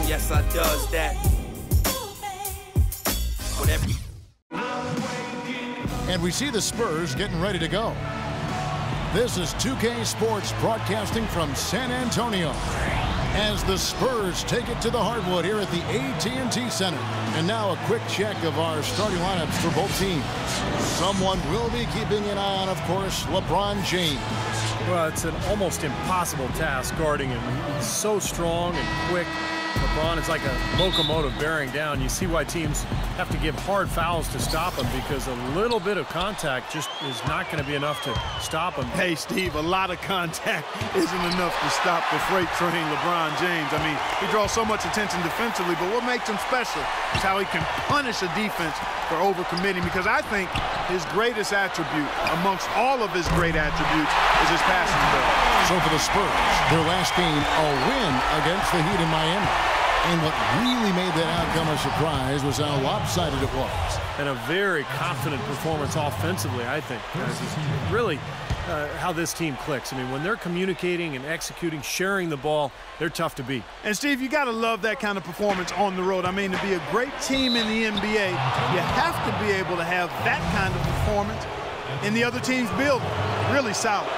Yes, I does that. Whatever. And we see the Spurs getting ready to go. This is 2K Sports broadcasting from San Antonio as the Spurs take it to the hardwood here at the AT&T Center. And now a quick check of our starting lineups for both teams. Someone will be keeping an eye on, of course, LeBron James. Well, it's an almost impossible task guarding him. He's so strong and quick. LeBron is like a locomotive bearing down. You see why teams have to give hard fouls to stop him, because a little bit of contact just is not going to be enough to stop him. Hey, Steve, a lot of contact isn't enough to stop the freight train LeBron James. I mean, he draws so much attention defensively, but what makes him special is how he can punish a defense for overcommitting, because I think his greatest attribute amongst all of his great attributes is his passing ability. So for the Spurs, their last game, a win against the Heat in Miami. And what really made that outcome a surprise was how lopsided it was. And a very confident performance offensively, I think. Is really how this team clicks. I mean, when they're communicating and executing, sharing the ball, they're tough to beat. And, Steve, you got to love that kind of performance on the road. I mean, to be a great team in the NBA, you have to be able to have that kind of performance in the other team's building. Really solid.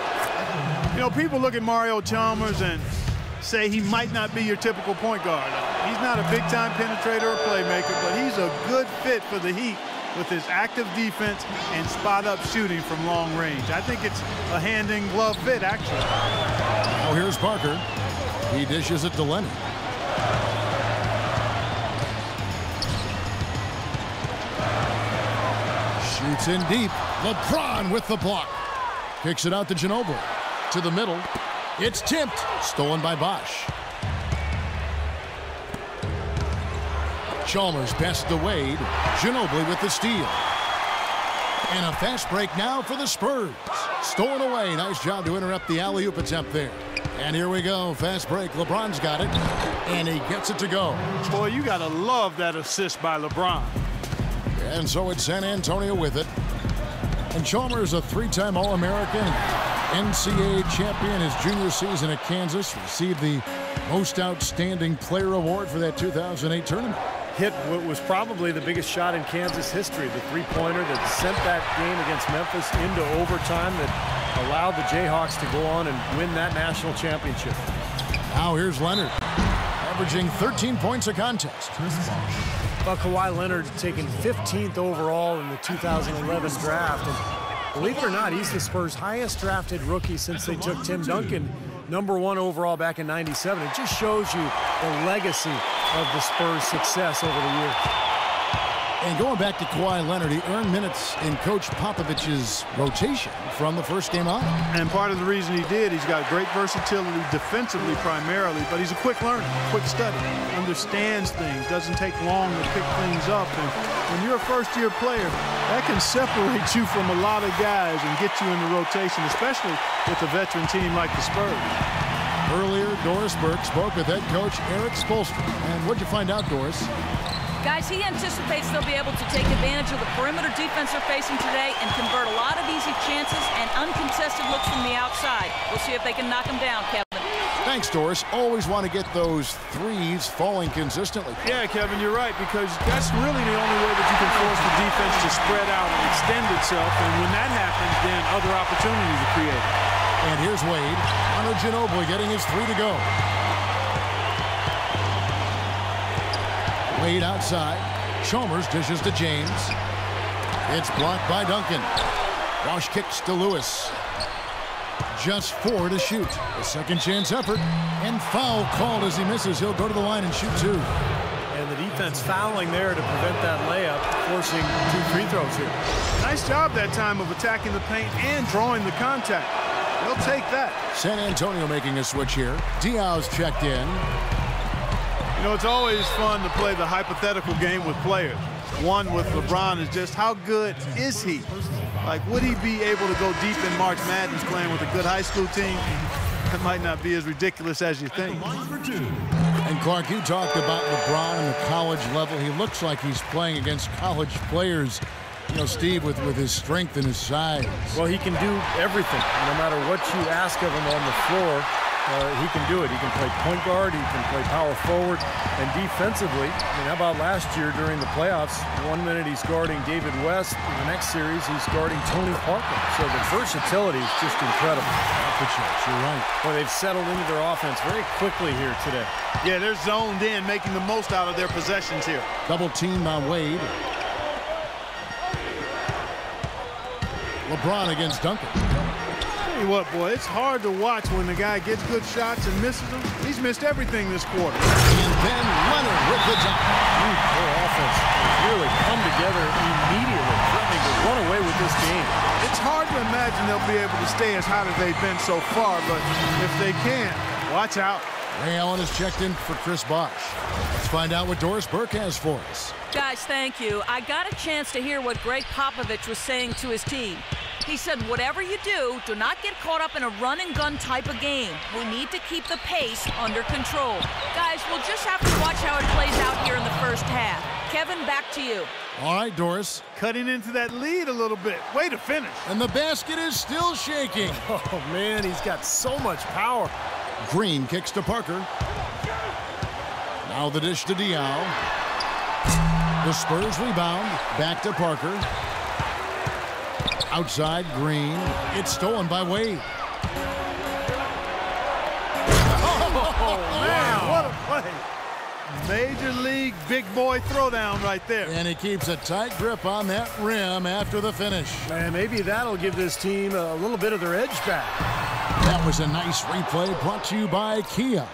You know, people look at Mario Chalmers and say he might not be your typical point guard. He's not a big-time penetrator or playmaker, but he's a good fit for the Heat with his active defense and spot-up shooting from long range. I think it's a hand-in-glove fit, actually. Now here's Parker. He dishes it to Leonard. Shoots in deep. LeBron with the block. Kicks it out to Ginobili. To the middle. It's tipped. Stolen by Bosh. Chalmers passes to Wade. Ginobili with the steal. And a fast break now for the Spurs. Stolen away. Nice job to interrupt the alley-oop attempt there. And here we go. Fast break. LeBron's got it. And he gets it to go. Boy, you got to love that assist by LeBron. And so it's San Antonio with it. And Chalmers, a three-time All-American, NCAA champion his junior season at Kansas, received the Most Outstanding Player Award for that 2008 tournament. Hit what was probably the biggest shot in Kansas history, the three-pointer that sent that game against Memphis into overtime that allowed the Jayhawks to go on and win that national championship. Now here's Leonard, averaging 13 points a contest. Well, Kawhi Leonard taken 15th overall in the 2011 draft. And believe it or not, he's the Spurs' highest drafted rookie since they took Tim Duncan, #1 overall back in '97. It just shows you the legacy of the Spurs' success over the years. And going back to Kawhi Leonard, he earned minutes in Coach Popovich's rotation from the first game on. And part of the reason he did, he's got great versatility defensively primarily, but he's a quick learner, quick study, understands things, doesn't take long to pick things up. And when you're a first-year player, that can separate you from a lot of guys and get you in the rotation, especially with a veteran team like the Spurs. Earlier, Doris Burke spoke with head coach Eric Spoelstra. And what'd you find out, Doris? Guys, he anticipates they'll be able to take advantage of the perimeter defense they're facing today and convert a lot of easy chances and uncontested looks from the outside. We'll see if they can knock them down, Kevin. Thanks, Doris. Always want to get those threes falling consistently. Yeah, Kevin, you're right, because that's really the only way that you can force the defense to spread out and extend itself. And when that happens, then other opportunities are created. And here's Wade. Manu Ginobili getting his three to go. Wade outside. Chalmers dishes to James. It's blocked by Duncan. Bosh kicks to Lewis. Just 4 to shoot. A second chance effort. And foul called as he misses. He'll go to the line and shoot 2. And the defense fouling there to prevent that layup, forcing 2 free throws here. Nice job that time of attacking the paint and drawing the contact. They'll take that. San Antonio making a switch here. Diaw's checked in. You know, it's always fun to play the hypothetical game with players. One with LeBron is just how good is he? Like, would he be able to go deep in March Madness playing with a good high school team? That might not be as ridiculous as you think. And Clark, you talked about LeBron and the college level. He looks like he's playing against college players. You know, Steve, with his strength and his size. Well, he can do everything. No matter what you ask of him on the floor, he can do it. He can play point guard, he can play power forward, and defensively, I mean, how about last year during the playoffs? 1 minute he's guarding David West, in the next series he's guarding Tony Parker. So the versatility is just incredible. You're right. Well, they've settled into their offense very quickly here today. Yeah, they're zoned in, making the most out of their possessions here. Double team by Wade. LeBron against Duncan. Tell you what, boy, it's hard to watch when the guy gets good shots and misses them. He's missed everything this quarter. And then Leonard with the dunk. Their offense has really come together immediately, threatening to run away with this game. It's hard to imagine they'll be able to stay as hot as they've been so far, but if they can't, watch out. Ray Allen has checked in for Chris Bosh. Let's find out what Doris Burke has for us. Guys, thank you. I got a chance to hear what Greg Popovich was saying to his team. He said, whatever you do not get caught up in a run-and-gun type of game. We need to keep the pace under control. Guys, we'll just have to watch how it plays out here in the first half. Kevin, back to you. All right, Doris. Cutting into that lead a little bit. Way to finish. And the basket is still shaking. Oh, man, he's got so much power. Green kicks to Parker. Now the dish to Diaw. The Spurs rebound. Back to Parker. Outside, Green. It's stolen by Wade. Oh, man, what a play. Major league big boy throwdown right there. And he keeps a tight grip on that rim after the finish. Man, maybe that'll give this team a little bit of their edge back. That was a nice replay brought to you by Kia.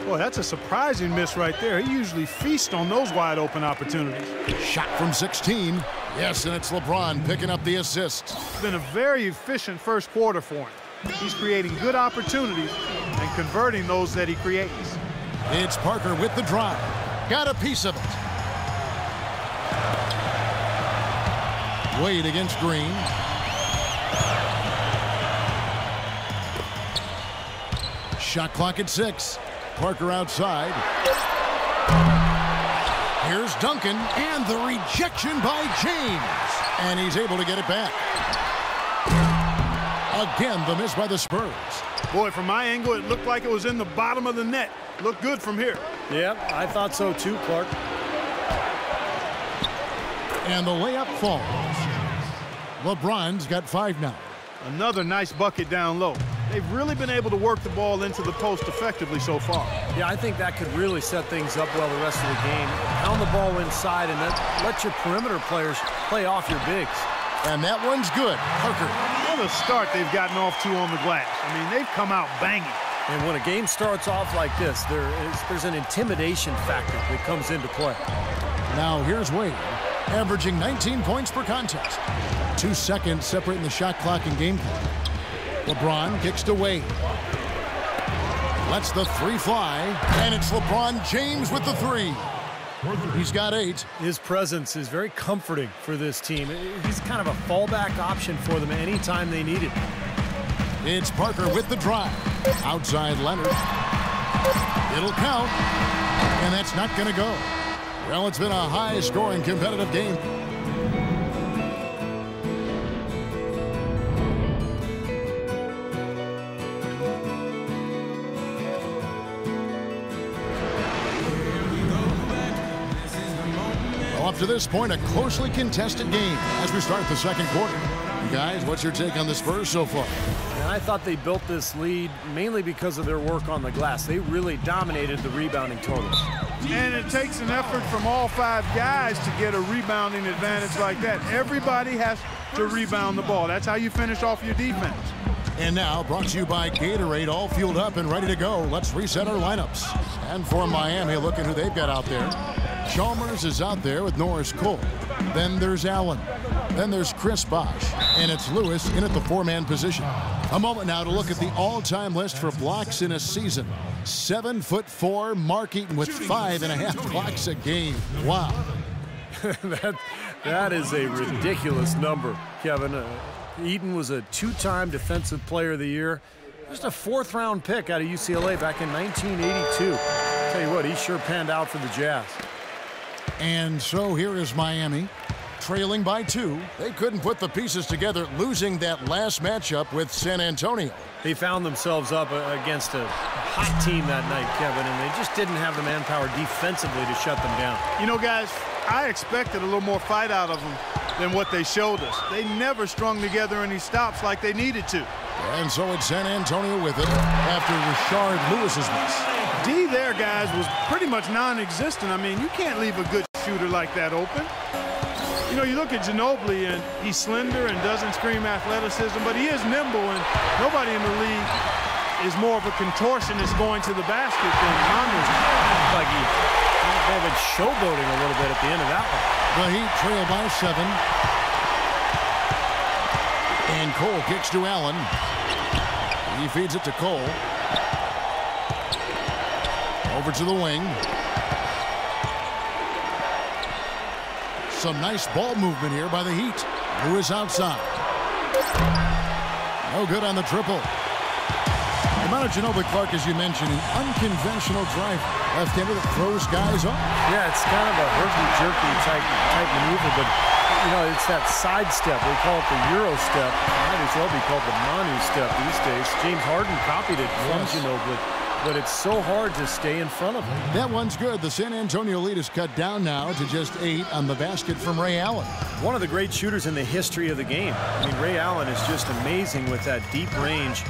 Boy, that's a surprising miss right there. He usually feasts on those wide open opportunities. Shot from 16. Yes, and it's LeBron picking up the assist. It's been a very efficient first quarter for him. He's creating good opportunities and converting those that he creates. It's Parker with the drive. Got a piece of it. Wade against Green. Shot clock at 6. Parker outside. Here's Duncan, and the rejection by James. And he's able to get it back. Again, the miss by the Spurs. Boy, from my angle, it looked like it was in the bottom of the net. Looked good from here. Yep, I thought so too, Clark. And the layup falls. LeBron's got 5 now. Another nice bucket down low. They've really been able to work the ball into the post effectively so far. Yeah, I think that could really set things up well the rest of the game. Pound the ball inside and let your perimeter players play off your bigs. And that one's good. Parker. What a start they've gotten off to on the glass. I mean, they've come out banging. And when a game starts off like this, there's an intimidation factor that comes into play. Now here's Wade, averaging 19 points per contest. 2 seconds separating the shot clock and game clock. LeBron kicks to Wade. Lets the 3 fly, and it's LeBron James with the 3. He's got 8. His presence is very comforting for this team. He's kind of a fallback option for them anytime they need it. It's Parker with the drive. Outside Leonard. It'll count, and that's not going to go. Well, it's been a high-scoring competitive game. Up to this point, a closely contested game as we start the second quarter. You guys, what's your take on the Spurs so far? And I thought they built this lead mainly because of their work on the glass. They really dominated the rebounding totals. And it takes an effort from all 5 guys to get a rebounding advantage like that. Everybody has to rebound the ball. That's how you finish off your defense. And now, brought to you by Gatorade, all fueled up and ready to go. Let's reset our lineups. And for Miami, look at who they've got out there. Chalmers is out there with Norris Cole. Then there's Allen. Then there's Chris Bosh. And it's Lewis in at the 4-man position. A moment now to look at the all-time list for blocks in a season. 7'4", Mark Eaton with 5.5 blocks a game. Wow. that is a ridiculous number, Kevin. Eaton was a 2-time Defensive Player of the Year. Just a 4th-round pick out of UCLA back in 1982. Tell you what, he sure panned out for the Jazz. And so here is Miami, trailing by 2. They couldn't put the pieces together, losing that last matchup with San Antonio. They found themselves up against a hot team that night, Kevin, and they just didn't have the manpower defensively to shut them down. You know, guys, I expected a little more fight out of them than what they showed us. They never strung together any stops like they needed to. And so it's San Antonio with it after Rashard Lewis's miss. D there, guys, was pretty much non-existent. I mean, you can't leave a good shooter like that open. You know, you look at Ginobili, and he's slender and doesn't scream athleticism, but he is nimble, and nobody in the league is more of a contortionist going to the basket than Rondo. Like he may have been showboating a little bit at the end of that one. The Heat trail by 7. And Cole kicks to Allen. He feeds it to Cole. Over to the wing. Some nice ball movement here by the Heat. Lewis outside. No good on the triple. Amount of Ginobili Clark, as you mentioned, an unconventional driver. Left-hander that throws guys off. Yeah, it's kind of a herky-jerky type maneuver, but, you know, it's that side step. We call it the Euro step. It might as well be called the Manu step these days. James Harden copied it from Ginobili, but it's so hard to stay in front of him. That one's good. The San Antonio lead is cut down now to just 8 on the basket from Ray Allen. One of the great shooters in the history of the game. I mean, Ray Allen is just amazing with that deep range.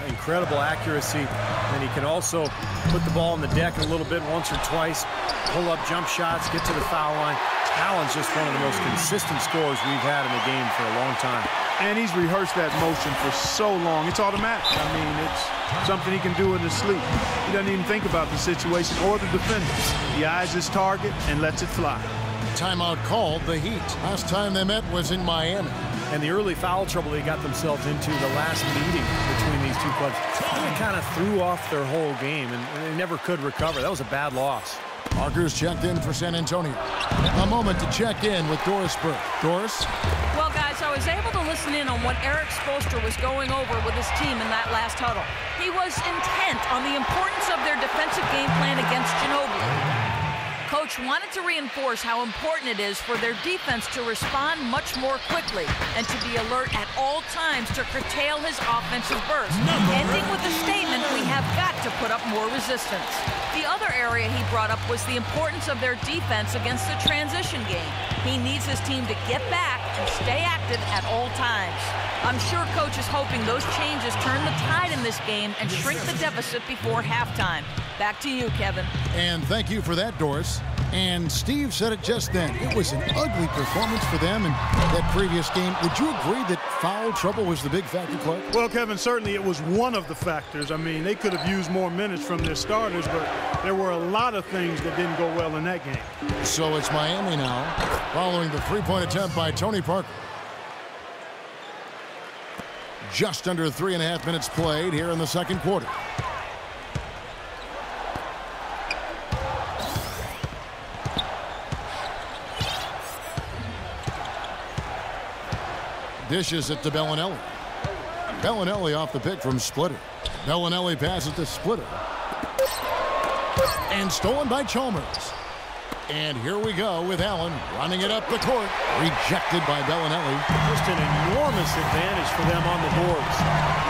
Incredible accuracy, and he can also put the ball on the deck a little bit once or twice, pull up jump shots, get to the foul line. Allen's just one of the most consistent scorers we've had in the game for a long time. And he's rehearsed that motion for so long. It's automatic. I mean, it's something he can do in his sleep. He doesn't even think about the situation or the defender. He eyes his target and lets it fly. Timeout called the Heat. Last time they met was in Miami. And the early foul trouble they got themselves into the last meeting between these two clubs kind of threw off their whole game, and they never could recover. That was a bad loss. Parker's checked in for San Antonio. A moment to check in with Doris Burke. Doris? Well, guys, I was able to listen in on what Eric Spoelstra was going over with his team in that last huddle. He was intent on the importance of their defensive game plan against Ginobili. Coach wanted to reinforce how important it is for their defense to respond much more quickly and to be alert at all times to curtail his offensive burst, ending with the statement, "We have got to put up more resistance." The other area he brought up was the importance of their defense against the transition game. He needs his team to get back and stay active at all times. I'm sure Coach is hoping those changes turn the tide in this game and shrink the deficit before halftime. Back to you, Kevin. And thank you for that, Doris. And Steve said it just then. It was an ugly performance for them in that previous game. Would you agree that foul trouble was the big factor, Clark? Well, Kevin, certainly it was one of the factors. I mean, they could have used more minutes from their starters, but there were a lot of things that didn't go well in that game. So it's Miami now, following the three-point attempt by Tony Parker. Just under 3.5 minutes played here in the second quarter. Dishes it to Bellinelli. Bellinelli off the pick from Splitter. Bellinelli passes to Splitter. And stolen by Chalmers. And here we go with Allen running it up the court. Rejected by Bellinelli. Just an enormous advantage for them on the boards.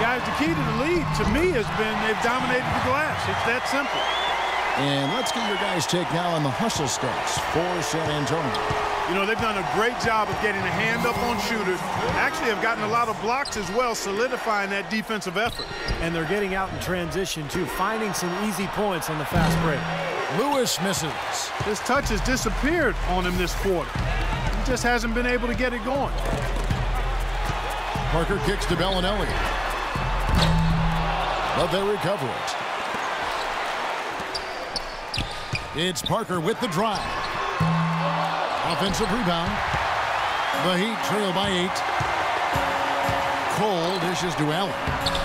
Guys, the key to the lead, to me, has been they've dominated the glass. It's that simple. And let's get your guys' take now on the hustle stats for San Antonio. You know, they've done a great job of getting a hand up on shooters. Actually have gotten a lot of blocks as well, solidifying that defensive effort. And they're getting out in transition, too, finding some easy points on the fast break. Lewis misses. His touch has disappeared on him this quarter. He just hasn't been able to get it going. Parker kicks to Bellinelli. But they recover it. It's Parker with the drive. Offensive rebound. The Heat trail by 8. Cole dishes to Allen.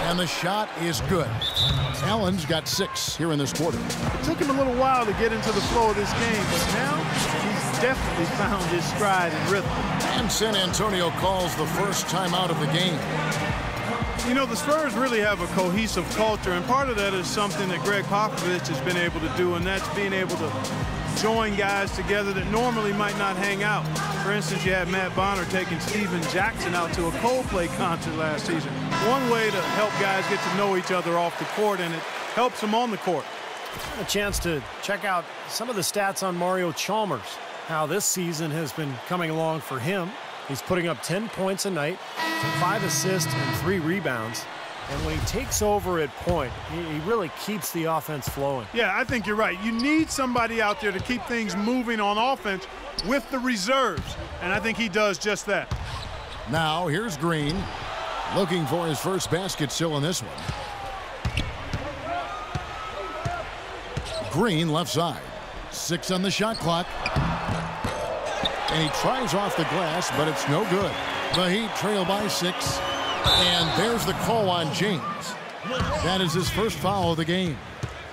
And the shot is good. Allen's got 6 here in this quarter. It took him a little while to get into the flow of this game, but now he's definitely found his stride and rhythm. And San Antonio calls the first timeout of the game. You know, the Spurs really have a cohesive culture, and part of that is something that Greg Popovich has been able to do, and that's being able to join guys together that normally might not hang out. For instance, you had Matt Bonner taking Steven Jackson out to a Coldplay concert last season. One way to help guys get to know each other off the court, and it helps him on the court. A chance to check out some of the stats on Mario Chalmers, how this season has been coming along for him. He's putting up 10 points a night, 5 assists, and 3 rebounds. And when he takes over at point, he really keeps the offense flowing. Yeah, I think you're right. You need somebody out there to keep things moving on offense with the reserves, and I think he does just that. Now here's Green, looking for his first basket still in this one. Green left side, 6 on the shot clock. And he tries off the glass, but it's no good. The Heat trail by 6. And there's the call on James. That is his first foul of the game.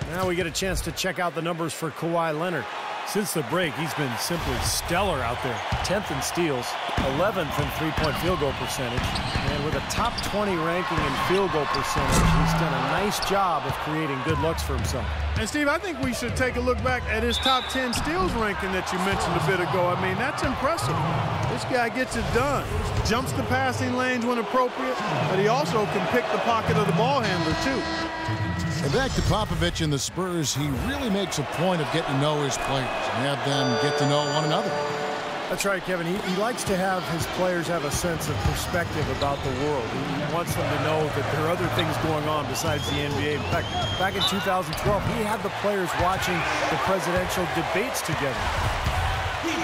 Now we get a chance to check out the numbers for Kawhi Leonard. Since the break, he's been simply stellar out there. 10th in steals, 11th in three-point field goal percentage. And with a top 20 ranking in field goal percentage, he's done a nice job of creating good looks for himself. And, Steve, I think we should take a look back at his top 10 steals ranking that you mentioned a bit ago. I mean, that's impressive. This guy gets it done. Jumps the passing lanes when appropriate, but he also can pick the pocket of the ball handler, too. And back to Popovich and the Spurs, he really makes a point of getting to know his players and have them get to know one another. That's right, Kevin. He likes to have his players have a sense of perspective about the world. He wants them to know that there are other things going on besides the NBA. In fact, back in 2012, he had the players watching the presidential debates together.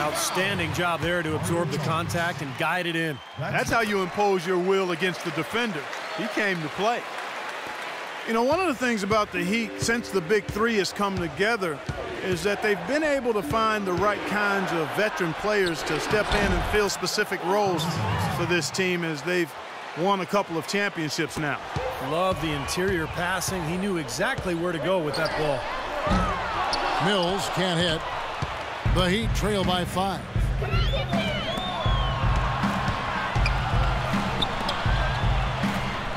Outstanding job there to absorb the contact and guide it in. That's how you impose your will against the defender. He came to play. You know, one of the things about the Heat since the Big Three has come together is that they've been able to find the right kinds of veteran players to step in and fill specific roles for this team as they've won a couple of championships now. Love the interior passing. He knew exactly where to go with that ball. Mills can't hit. The Heat trail by 5.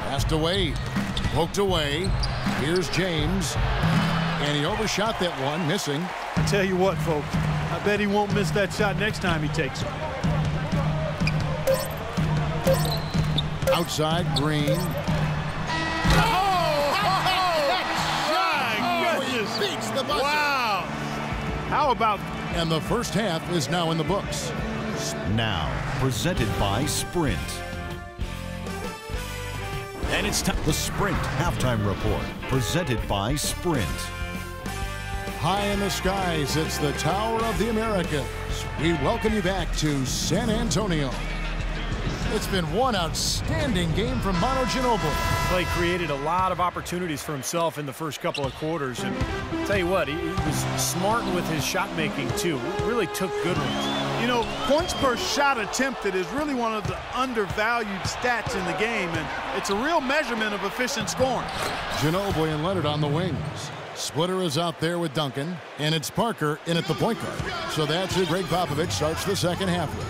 Pass to Wade. Poked away. Here's James. And he overshot that one, missing. I tell you what, folks, I bet he won't miss that shot next time he takes it. Outside, Green. Beats the buzzer. Wow. How about... And the first half is now in the books. Now, presented by Sprint. And it's time. The Sprint Halftime Report, presented by Sprint. High in the skies, it's the Tower of the Americas. We welcome you back to San Antonio. It's been one outstanding game from Manu Ginobili. Clay created a lot of opportunities for himself in the first couple of quarters. And I'll tell you what, he was smart with his shot making, too. Really took good ones. You know, points per shot attempted is really one of the undervalued stats in the game, and it's a real measurement of efficient scoring. Ginobili and Leonard on the wings. Splitter is out there with Duncan, and it's Parker in at the point guard. So that's who Greg Popovich starts the second half with.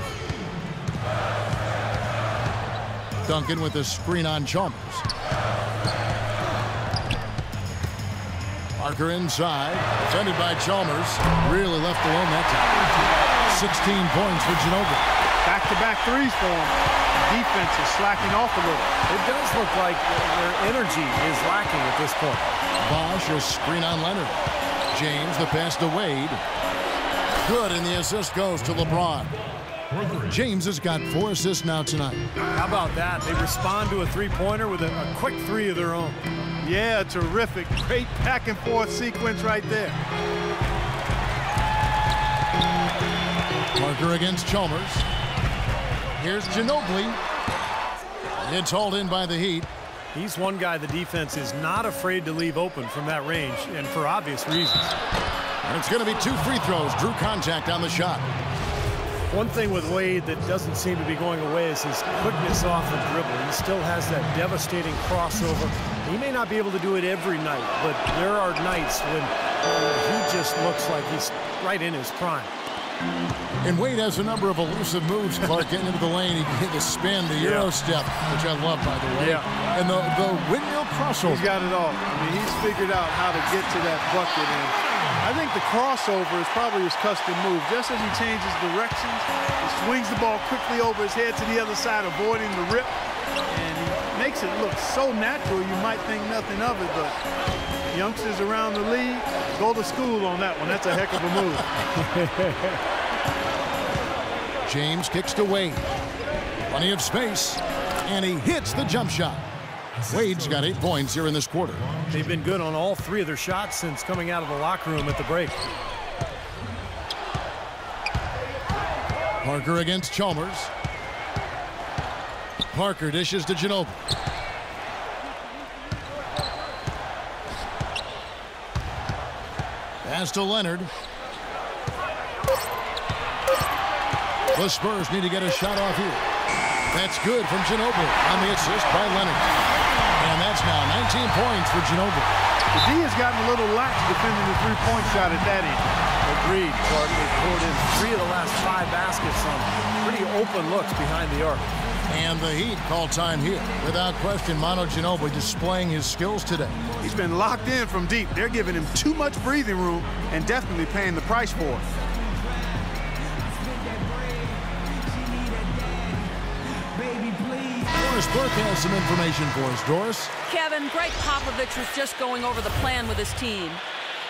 Duncan with a screen on Chalmers. Parker inside, defended by Chalmers. Really left alone that time. 16 points for Ginobili. Back-to-back threes for him. Defense is slacking off a little. It does look like their energy is lacking at this point. Bosch, a screen on Leonard. James, the pass to Wade. Good, and the assist goes to LeBron. James has got 4 assists now tonight. How about that? They respond to a three-pointer with a quick 3 of their own. Yeah, terrific. Great back-and-forth sequence right there. Parker against Chalmers. Here's Ginobili. It's hauled in by the Heat. He's one guy the defense is not afraid to leave open from that range, and for obvious reasons. And it's going to be 2 free throws. Drew contact on the shot. One thing with Wade that doesn't seem to be going away is his quickness off the dribble. He still has that devastating crossover. He may not be able to do it every night, but there are nights when he just looks like he's right in his prime. And Wade has a number of elusive moves, Clark, getting into the lane. He can hit the spin, the Euro step, which I love, by the way. Yeah. And the windmill crossover. He's got it all. I mean, he's figured out how to get to that bucket. And I think the crossover is probably his custom move. Just as he changes directions, he swings the ball quickly over his head to the other side, avoiding the rip. And he makes it look so natural, you might think nothing of it, but Youngsters around the league, go to school on that one. That's a heck of a move. James kicks to Wade. Plenty of space, and he hits the jump shot. Wade's got 8 points here in this quarter. They've been good on all 3 of their shots since coming out of the locker room at the break. Parker against Chalmers. Parker dishes to Ginobili. Pass to Leonard. The Spurs need to get a shot off here. That's good from Ginobili on the assist by Leonard. And that's now 19 points for Ginobili. The D has gotten a little lax defending the three-point shot at that end. Agreed, Clark. They've poured in 3 of the last 5 baskets on pretty open looks behind the arc. And the Heat call time here. Without question, Manu Ginobili displaying his skills today. He's been locked in from deep. They're giving him too much breathing room and definitely paying the price for it. Doris Burke has some information for us. Doris? Kevin, Greg Popovich was just going over the plan with his team.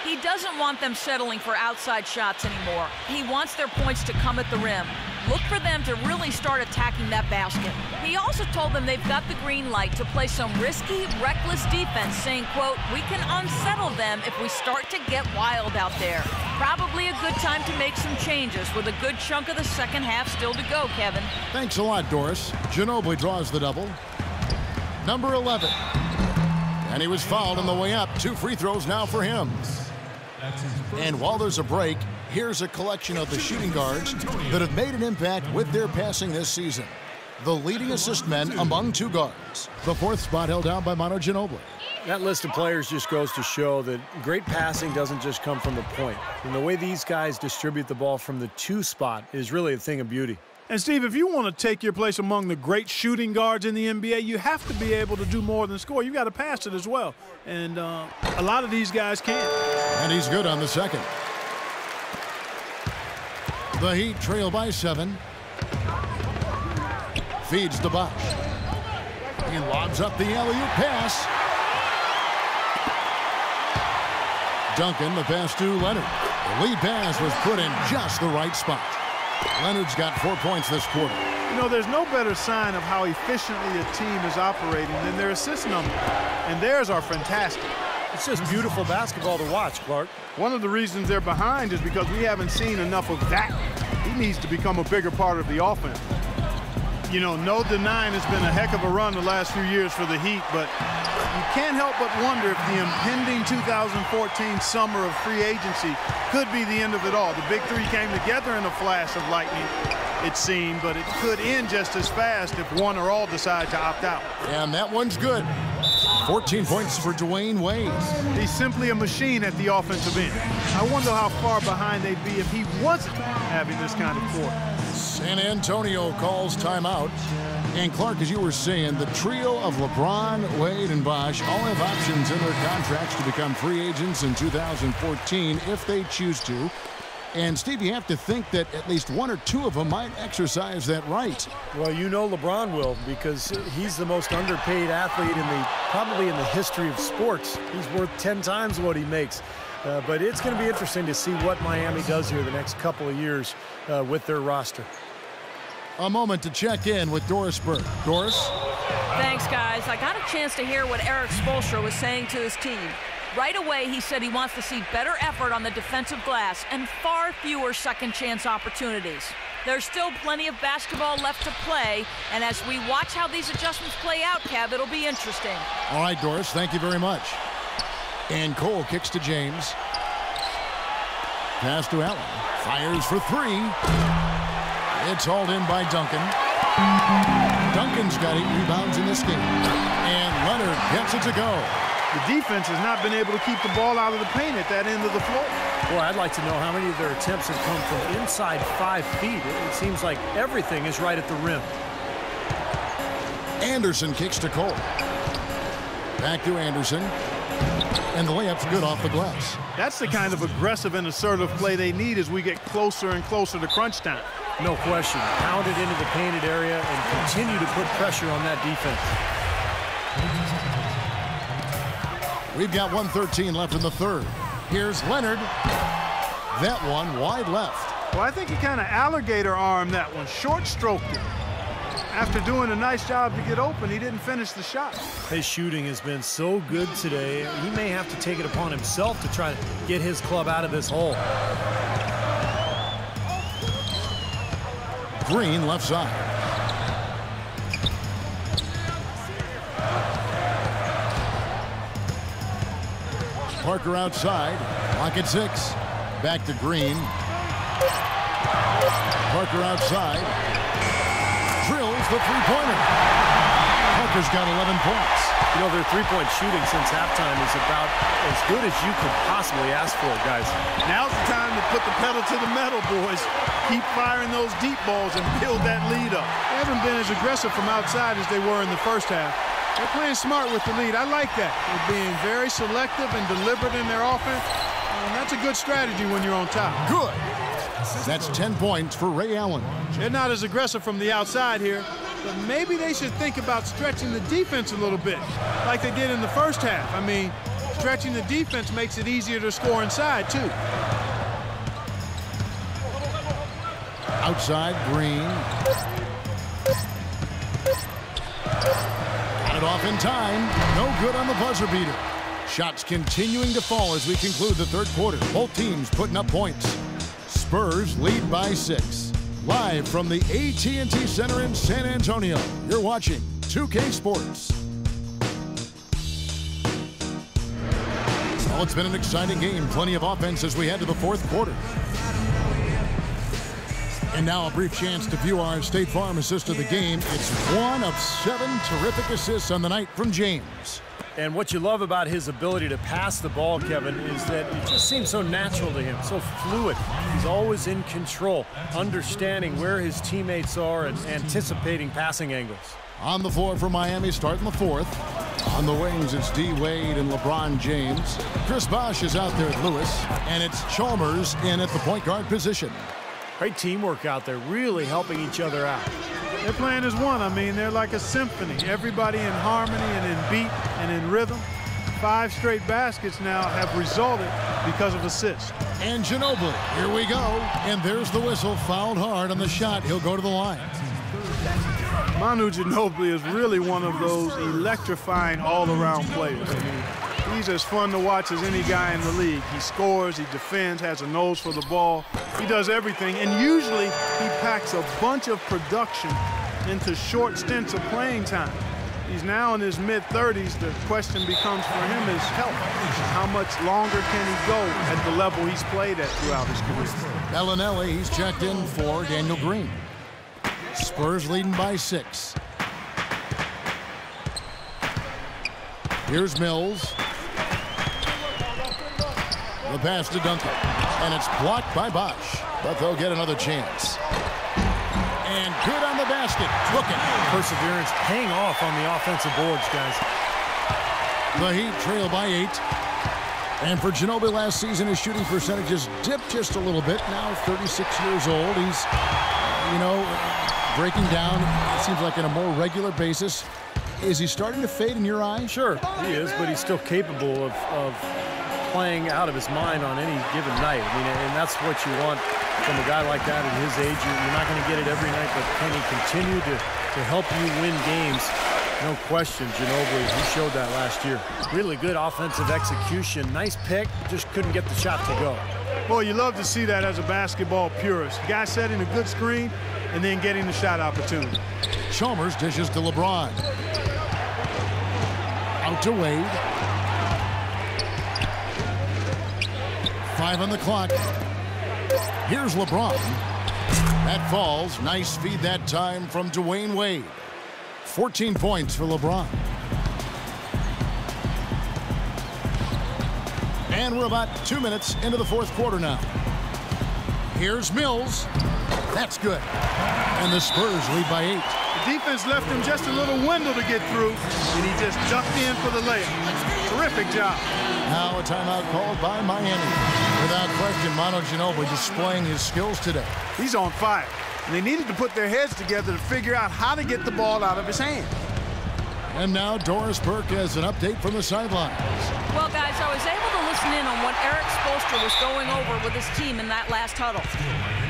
He doesn't want them settling for outside shots anymore. He wants their points to come at the rim. Look for them to really start attacking that basket. He also told them they've got the green light to play some risky, reckless defense, saying, quote, "We can unsettle them if we start to get wild out there." Probably a good time to make some changes with a good chunk of the second half still to go, Kevin. Thanks a lot, Doris. Ginobili draws the double. Number 11. And he was fouled on the way up. 2 free throws now for him. And while there's a break, here's a collection of the shooting guards that have made an impact with their passing this season. The leading assist men among 2 guards. The 4th spot held down by Manu Ginobili. That list of players just goes to show that great passing doesn't just come from the point. And the way these guys distribute the ball from the 2 spot is really a thing of beauty. And, Steve, if you want to take your place among the great shooting guards in the NBA, you have to be able to do more than score. You've got to pass it as well. And a lot of these guys can. And he's good on the second. The Heat trail by 7. Feeds to Bosh. He lobs up the alley-oop pass. Duncan, the pass to Leonard. The lead pass was put in just the right spot. Leonard's got 4 points this quarter. You know, there's no better sign of how efficiently a team is operating than their assist number. And theirs are fantastic. It's just beautiful basketball to watch, Clark. One of the reasons they're behind is because we haven't seen enough of that. He needs to become a bigger part of the offense. You know, no denying it's been a heck of a run the last few years for the Heat, but you can't help but wonder if the impending 2014 summer of free agency could be the end of it all. The big 3 came together in a flash of lightning, it seemed, but it could end just as fast if one or all decide to opt out. And that one's good. 14 points for Dwayne Wade. He's simply a machine at the offensive end. I wonder how far behind they'd be if he wasn't having this kind of quarter. San Antonio calls timeout. And Clark, as you were saying, the trio of LeBron, Wade, and Bosh all have options in their contracts to become free agents in 2014 if they choose to. And, Steve, you have to think that at least 1 or 2 of them might exercise that right. Well, you know LeBron will, because he's the most underpaid athlete probably in the history of sports. He's worth 10 times what he makes. But it's going to be interesting to see what Miami does here the next couple of years with their roster. A moment to check in with Doris Burke. Doris? Thanks, guys. I got a chance to hear what Eric Spoelstra was saying to his team. Right away, he said he wants to see better effort on the defensive glass and far fewer second-chance opportunities. There's still plenty of basketball left to play, and as we watch how these adjustments play out, Kev, it'll be interesting. All right, Doris, thank you very much. And Cole kicks to James. Pass to Allen. Fires for 3. It's hauled in by Duncan. Duncan's got 8 rebounds in this game. And Leonard gets it to go. The defense has not been able to keep the ball out of the paint at that end of the floor. Boy, I'd like to know how many of their attempts have come from inside 5 feet. It seems like everything is right at the rim. Anderson kicks to Cole. Back to Anderson. And the layup's good off the glass. That's the kind of aggressive and assertive play they need as we get closer and closer to crunch time. No question. Pound it into the painted area and continue to put pressure on that defense. We've got 1:13 left in the third. Here's Leonard. That one wide left. Well, I think he kind of alligator armed that one, short stroked it. After doing a nice job to get open, he didn't finish the shot. His shooting has been so good today. He may have to take it upon himself to try to get his club out of this hole. Green left side. Parker outside. Lock at 6. Back to Green. Parker outside. Drills the three-pointer. Parker's got 11 points. You know, their three-point shooting since halftime is about as good as you could possibly ask for, guys. Now's the time to put the pedal to the metal, boys. Keep firing those deep balls and build that lead up. They haven't been as aggressive from outside as they were in the first half. They're playing smart with the lead. I like that. They're being very selective and deliberate in their offense. And that's a good strategy when you're on top. Good. That's 10 points for Ray Allen. They're not as aggressive from the outside here, but maybe they should think about stretching the defense a little bit, like they did in the first half. I mean, stretching the defense makes it easier to score inside, too. Outside, Green. Got it off in time. No good on the buzzer beater. Shots continuing to fall as we conclude the third quarter. Both teams putting up points. Spurs lead by 6. Live from the AT&T Center in San Antonio, you're watching 2K Sports. Well, it's been an exciting game. Plenty of offense as we head to the fourth quarter. And now a brief chance to view our State Farm assist of the game. It's 1 of 7 terrific assists on the night from James. And what you love about his ability to pass the ball, Kevin, is that it just seems so natural to him, so fluid. He's always in control, understanding where his teammates are and anticipating passing angles. On the floor for Miami, starting the fourth. On the wings, it's D. Wade and LeBron James. Chris Bosh is out there at Lewis, and it's Chalmers in at the point guard position. Great teamwork out there, really helping each other out. They're playing as one. I mean, they're like a symphony. Everybody in harmony and in beat and in rhythm. 5 straight baskets now have resulted because of assists. And Ginobili, here we go. And there's the whistle, fouled hard on the shot. He'll go to the line. Manu Ginobili is really one of those electrifying all-around players. I mean, he's as fun to watch as any guy in the league. He scores, he defends, has a nose for the ball. He does everything, and usually he packs a bunch of production into short stints of playing time. He's now in his mid-30s. The question becomes for him is health. How much longer can he go at the level he's played at throughout his career? Bellinelli, he's checked in for Daniel Green. Spurs leading by 6. Here's Mills. The pass to Duncan. And it's blocked by Bosh. But they'll get another chance. And good on the basket. Took it. Perseverance paying off on the offensive boards, guys. The Heat trail by 8. And for Ginobili last season, his shooting percentages dipped just a little bit. Now 36 years old. He's, breaking down, it seems like on a more regular basis. Is he starting to fade in your eyes? Sure, he is, but he's still capable of playing out of his mind on any given night. I mean, and that's what you want from a guy like that at his age. You're not going to get it every night, but can he continue to help you win games? No question, Ginobili, he showed that last year. Really good offensive execution. Nice pick, just couldn't get the shot to go. Boy, you love to see that as a basketball purist. Guy setting a good screen and then getting the shot opportunity. Chalmers dishes to LeBron. Out to Wade. 5 on the clock. Here's LeBron. That falls. Nice feed that time from Dwayne Wade. 14 points for LeBron. And we're about 2 minutes into the fourth quarter now. Here's Mills. That's good. And the Spurs lead by 8. The defense left him just a little window to get through, and he just ducked in for the layup. Terrific job. Now a timeout called by Miami. Without question, Manu Ginobili displaying his skills today. He's on fire. And they needed to put their heads together to figure out how to get the ball out of his hand. And now Doris Burke has an update from the sidelines. Well, guys, I was able to listen in on what Eric Spoelstra was going over with his team in that last huddle.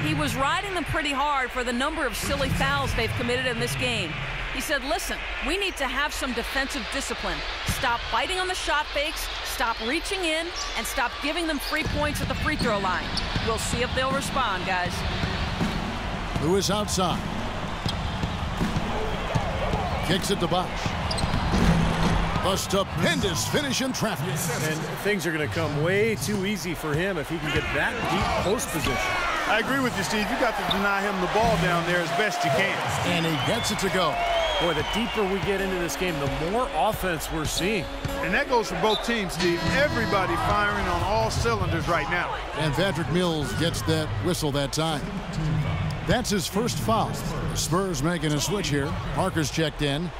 He was riding them pretty hard for the number of silly fouls they've committed in this game. He said, listen, we need to have some defensive discipline. Stop biting on the shot fakes, stop reaching in, and stop giving them free points at the free throw line. We'll see if they'll respond, guys. Lewis outside. Kicks it to Bosch. A stupendous finish in traffic. And things are going to come way too easy for him if he can get that deep post position. I agree with you, Steve. You got to deny him the ball down there as best you can. And he gets it to go. Boy, the deeper we get into this game, the more offense we're seeing. And that goes for both teams, Steve. Everybody firing on all cylinders right now. And Patrick Mills gets that whistle that time. That's his first foul. The Spurs making a switch here. Parker's checked in.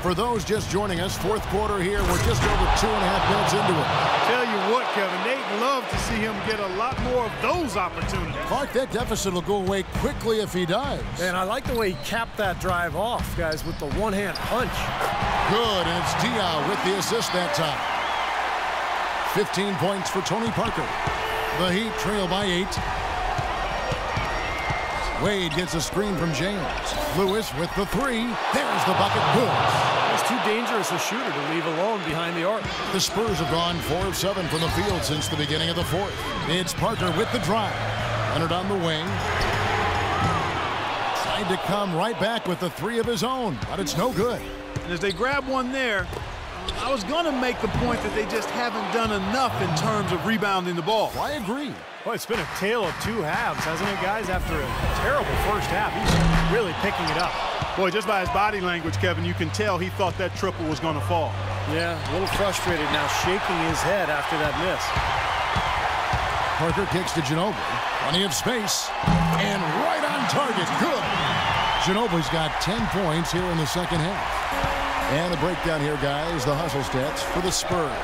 For those just joining us, fourth quarter here. We're just over 2.5 minutes into it. Tell you what, Kevin, they'd love to see him get a lot more of those opportunities. Clark, that deficit will go away quickly if he does. And I like the way he capped that drive off, guys, with the one-hand punch. Good, and it's Diaw with the assist that time. 15 points for Tony Parker. The Heat trail by 8. Wade gets a screen from James. Lewis with the 3. There's the bucket. Good. It's too dangerous a shooter to leave alone behind the arc. The Spurs have gone 4 of 7 from the field since the beginning of the fourth. It's Parker with the drive. Leonard on the wing. Tried to come right back with the 3 of his own, but it's no good. And as they grab one there, I was going to make the point that they just haven't done enough in terms of rebounding the ball. I agree. Well, it's been a tale of two halves, hasn't it, guys? After a terrible first half, he's really picking it up. Boy, just by his body language, Kevin, you can tell he thought that triple was going to fall. Yeah, a little frustrated now, shaking his head after that miss. Parker kicks to Ginobili. Plenty of space. And right on target. Good. Ginobili's got 10 points here in the second half. And the breakdown here, guys, the hustle stats for the Spurs.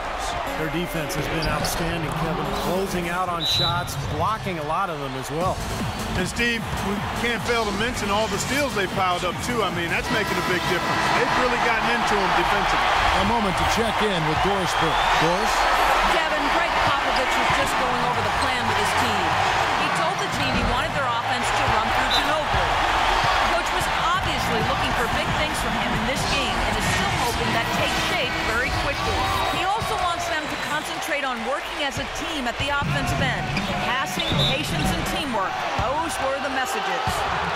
Their defense has been outstanding, Kevin. Closing out on shots, blocking a lot of them as well. And, Steve, we can't fail to mention all the steals they piled up, too. I mean, that's making a big difference. They've really gotten into them defensively. A moment to check in with Doris Burke. Doris? Kevin, Greg Popovich was just going over the plan with his team. He told the team he wanted their offense to run through Ginobili. The coach was obviously looking for big things from him in this game and is still hoping that takes shape very quickly. He also wants them to concentrate on working as a team at the offensive end. Passing, patience, and teamwork. Those were the messages.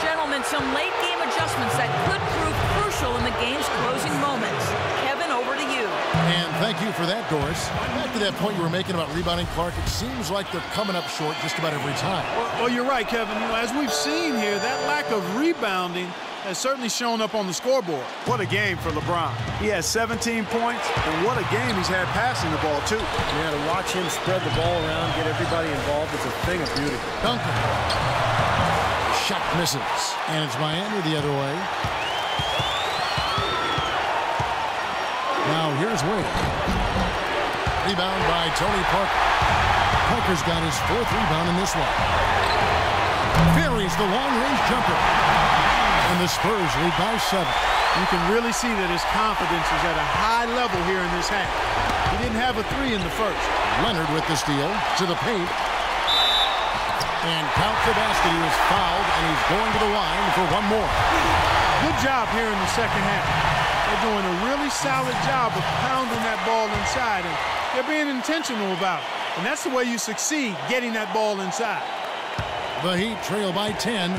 Gentlemen, some late game adjustments that could prove crucial in the game's closing moments. Kevin, over to you. And thank you for that, Doris. Back to that point you were making about rebounding, Clark, it seems like they're coming up short just about every time. Well, you're right, Kevin. You know, as we've seen here, that lack of rebounding has certainly shown up on the scoreboard. What a game for LeBron. He has 17 points, and what a game he's had passing the ball, too. Yeah, to watch him spread the ball around, get everybody involved, it's a thing of beauty. Duncan. Shot misses. And it's Miami the other way. Now here's Wade. Rebound by Tony Parker. Parker's got his 4th rebound in this one. Buries the long-range jumper. And the Spurs lead by 7. You can really see that his confidence is at a high level here in this half. He didn't have a 3 in the first. Leonard with the steal to the paint. And count the basket. He was fouled, and he's going to the line for one more. Good job here in the second half. They're doing a really solid job of pounding that ball inside, and they're being intentional about it. And that's the way you succeed, getting that ball inside. The Heat trail by 10.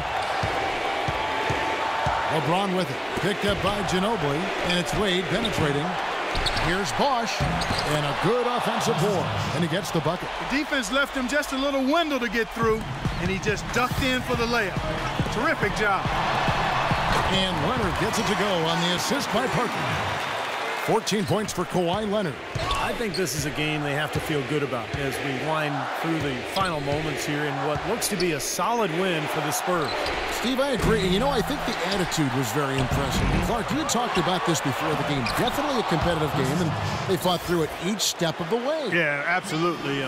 LeBron with it. Picked up by Ginobili, and it's Wade penetrating. Here's Bosch, and a good offensive board, and he gets the bucket. The defense left him just a little window to get through, and he just ducked in for the layup. Terrific job. And Leonard gets it to go on the assist by Parker. 14 points for Kawhi Leonard. I think this is a game they have to feel good about as we wind through the final moments here in what looks to be a solid win for the Spurs. Steve, I agree. You know, I think the attitude was very impressive. Clark, you talked about this before the game. Definitely a competitive game, and they fought through it each step of the way. Yeah, absolutely.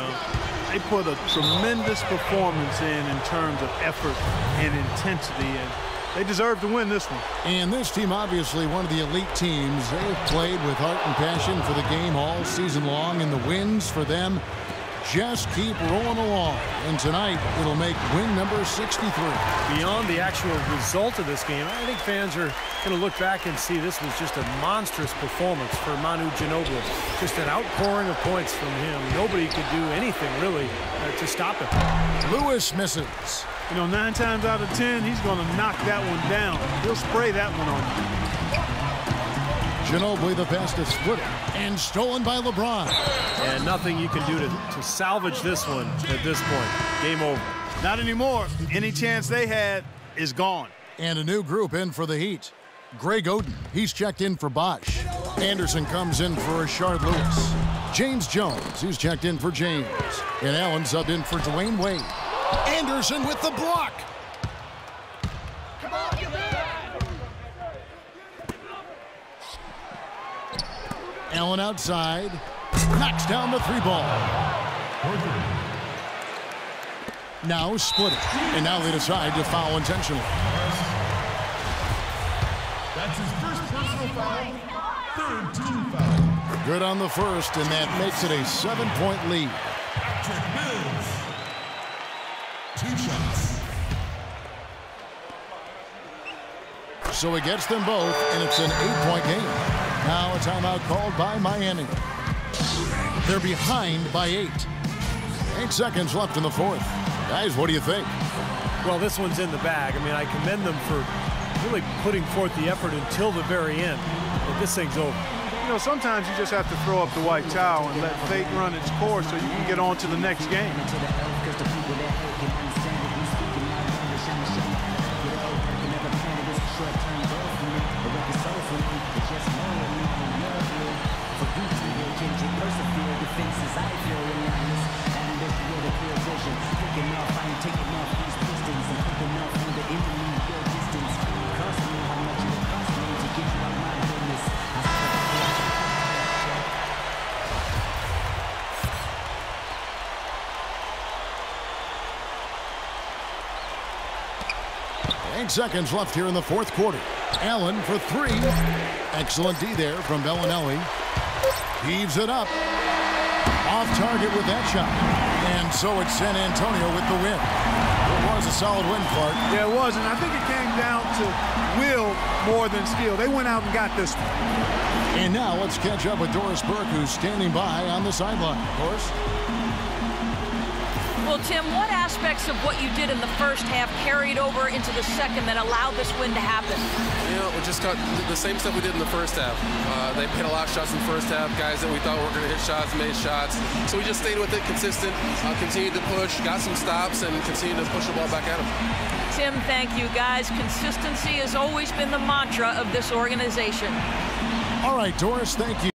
They put a tremendous performance in terms of effort and intensity, and They deserve to win this one. And this team, obviously one of the elite teams. They have played with heart and passion for the game all season long, and the wins for them just keep rolling along. And tonight, it'll make win number 63. Beyond the actual result of this game, I think fans are going to look back and see this was just a monstrous performance for Manu Ginobili. Just an outpouring of points from him. Nobody could do anything, really, to stop him. Lewis misses. You know, 9 times out of 10, he's going to knock that one down. He'll spray that one on. Ginobili, the pass to Splitter, and stolen by LeBron. And nothing you can do to salvage this one at this point. Game over. Not anymore. Any chance they had is gone. And a new group in for the Heat. Greg Oden, he's checked in for Bosch. Anderson comes in for Rashard Lewis. James Jones, he's checked in for James. And Allen subbed in for Dwayne Wade. Anderson with the block. Allen outside. Knocks down the 3-ball. Now split it. And now they decide to foul intentionally. That's his first personal foul. Third team foul. Good on the first, and that makes it a 7-point lead. Patrick Mills. 2 shots. So he gets them both, and it's an 8-point game. Now a timeout called by Miami. They're behind by 8. 8 seconds left in the fourth. Guys, what do you think? Well, this one's in the bag. I mean, I commend them for really putting forth the effort until the very end. But this thing's over. You know, sometimes you just have to throw up the white towel and let fate run its course so you can get on to the next game. Seconds left here in the fourth quarter. Allen for 3. Excellent D there from Bellinelli. Heaves it up. Off target with that shot. And so it's San Antonio with the win. It was a solid win, Clark. Yeah, it was, and I think it came down to will more than skill. They went out and got this one. And now let's catch up with Doris Burke, who's standing by on the sideline. Doris? Well, Tim, what aspects of what you did in the first half carried over into the second that allowed this win to happen? You know, we just got the same stuff we did in the first half. They hit a lot of shots in the first half. Guys that we thought were going to hit shots made shots. So we just stayed with it, consistent, continued to push, got some stops, and continued to push the ball back at them. Tim, thank you, guys. Consistency has always been the mantra of this organization. All right, Doris, thank you.